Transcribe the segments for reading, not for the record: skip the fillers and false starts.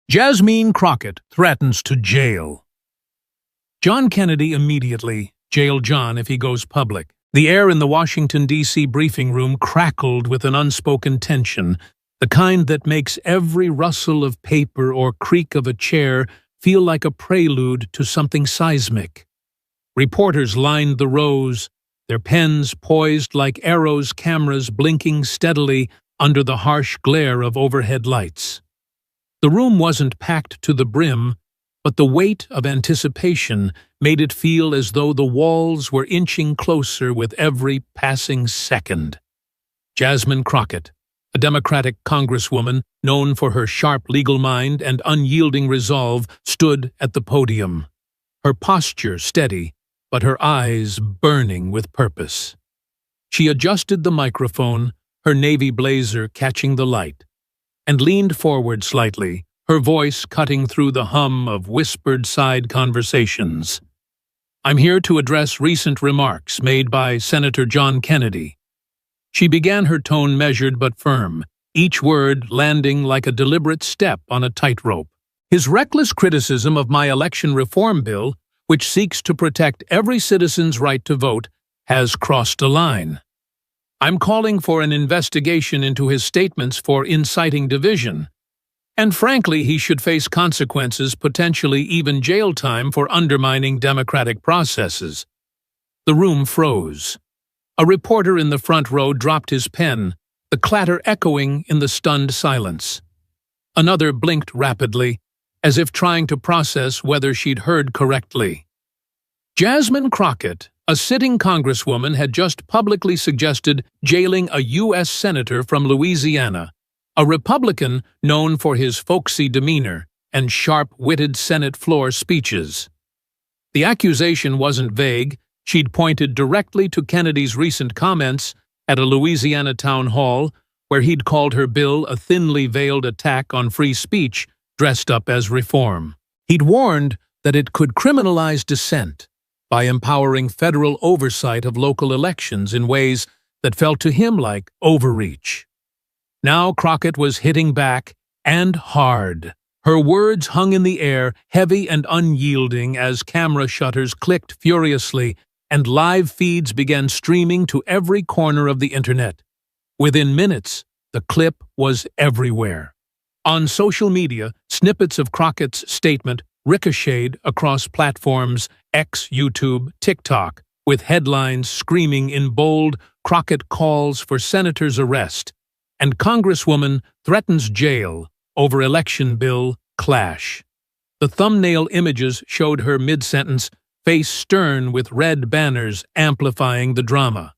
Jasmine Crockett threatens to jail. John Kennedy immediately jail John if he goes public. The air in the Washington, D.C. briefing room crackled with an unspoken tension, the kind that makes every rustle of paper or creak of a chair feel like a prelude to something seismic. Reporters lined the rows, their pens poised like arrows, cameras blinking steadily under the harsh glare of overhead lights. The room wasn't packed to the brim, but the weight of anticipation made it feel as though the walls were inching closer with every passing second. Jasmine Crockett, a Democratic congresswoman known for her sharp legal mind and unyielding resolve, stood at the podium, her posture steady, but her eyes burning with purpose. She adjusted the microphone, her navy blazer catching the light, and leaned forward slightly, her voice cutting through the hum of whispered side conversations. "I'm here to address recent remarks made by Senator John Kennedy." She began, her tone measured but firm, each word landing like a deliberate step on a tightrope. "His reckless criticism of my election reform bill, which seeks to protect every citizen's right to vote, has crossed a line. I'm calling for an investigation into his statements for inciting division. And frankly, he should face consequences, potentially even jail time, for undermining democratic processes." The room froze. A reporter in the front row dropped his pen, the clatter echoing in the stunned silence. Another blinked rapidly, as if trying to process whether she'd heard correctly. Jasmine Crockett, a sitting congresswoman, had just publicly suggested jailing a U.S. senator from Louisiana, a Republican known for his folksy demeanor and sharp-witted Senate floor speeches. The accusation wasn't vague. She'd pointed directly to Kennedy's recent comments at a Louisiana town hall, where he'd called her bill a thinly veiled attack on free speech dressed up as reform. He'd warned that it could criminalize dissent by empowering federal oversight of local elections in ways that felt to him like overreach. Now Crockett was hitting back, and hard. Her words hung in the air, heavy and unyielding, as camera shutters clicked furiously and live feeds began streaming to every corner of the internet. Within minutes, the clip was everywhere. On social media, snippets of Crockett's statement ricocheted across platforms X, YouTube, TikTok, with headlines screaming in bold, "Crockett calls for senator's arrest," and "Congresswoman threatens jail over election bill clash." The thumbnail images showed her mid-sentence, face stern with red banners amplifying the drama.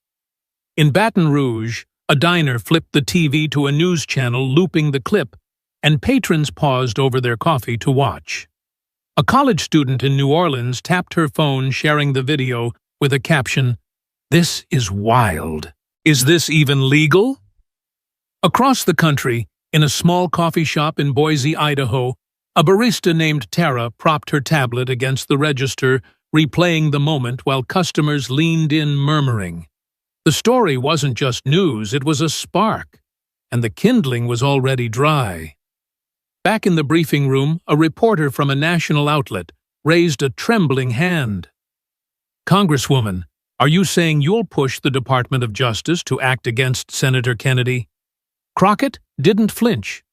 In Baton Rouge, a diner flipped the TV to a news channel looping the clip, and patrons paused over their coffee to watch. A college student in New Orleans tapped her phone, sharing the video with a caption, "This is wild. Is this even legal?" Across the country, in a small coffee shop in Boise, Idaho, a barista named Tara propped her tablet against the register, replaying the moment while customers leaned in murmuring. The story wasn't just news, it was a spark, and the kindling was already dry. Back in the briefing room, a reporter from a national outlet raised a trembling hand. "Congresswoman, are you saying you'll push the Department of Justice to act against Senator Kennedy?" Crockett didn't flinch.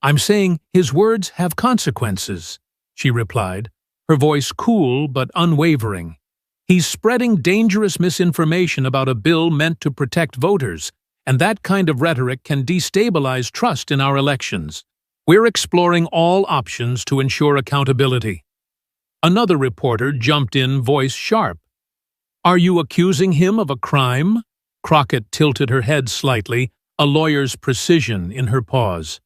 "I'm saying his words have consequences," she replied, her voice cool but unwavering. "He's spreading dangerous misinformation about a bill meant to protect voters, and that kind of rhetoric can destabilize trust in our elections. We're exploring all options to ensure accountability." Another reporter jumped in, voice sharp. "Are you accusing him of a crime?" Crockett tilted her head slightly, a lawyer's precision in her pause.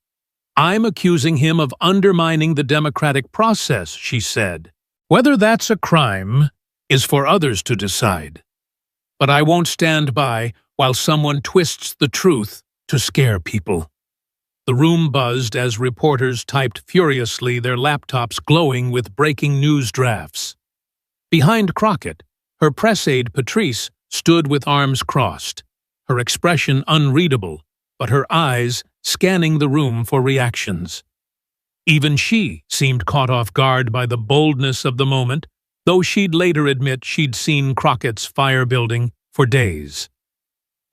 "I'm accusing him of undermining the democratic process," she said. "Whether that's a crime is for others to decide. But I won't stand by while someone twists the truth to scare people." The room buzzed as reporters typed furiously, their laptops glowing with breaking news drafts. Behind Crockett, her press aide Patrice stood with arms crossed, her expression unreadable, but her eyes scanning the room for reactions. Even she seemed caught off guard by the boldness of the moment, though she'd later admit she'd seen Crockett's fire building for days.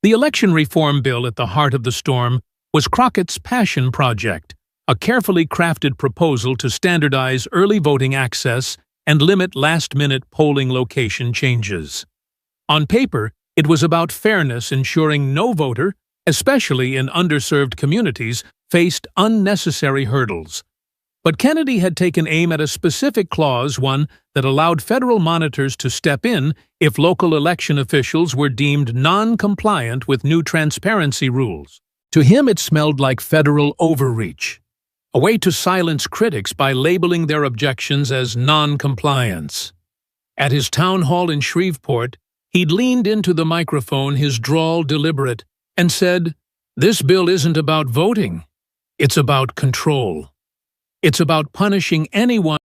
The election reform bill at the heart of the storm was Crockett's passion project, a carefully crafted proposal to standardize early voting access and limit last-minute polling location changes. On paper, it was about fairness, ensuring no voter, especially in underserved communities, faced unnecessary hurdles. But Kennedy had taken aim at a specific clause, one that allowed federal monitors to step in if local election officials were deemed non-compliant with new transparency rules. To him, it smelled like federal overreach, a way to silence critics by labeling their objections as non-compliance. At his town hall in Shreveport, he'd leaned into the microphone, his drawl deliberate, and said, "This bill isn't about voting. It's about control. It's about punishing anyone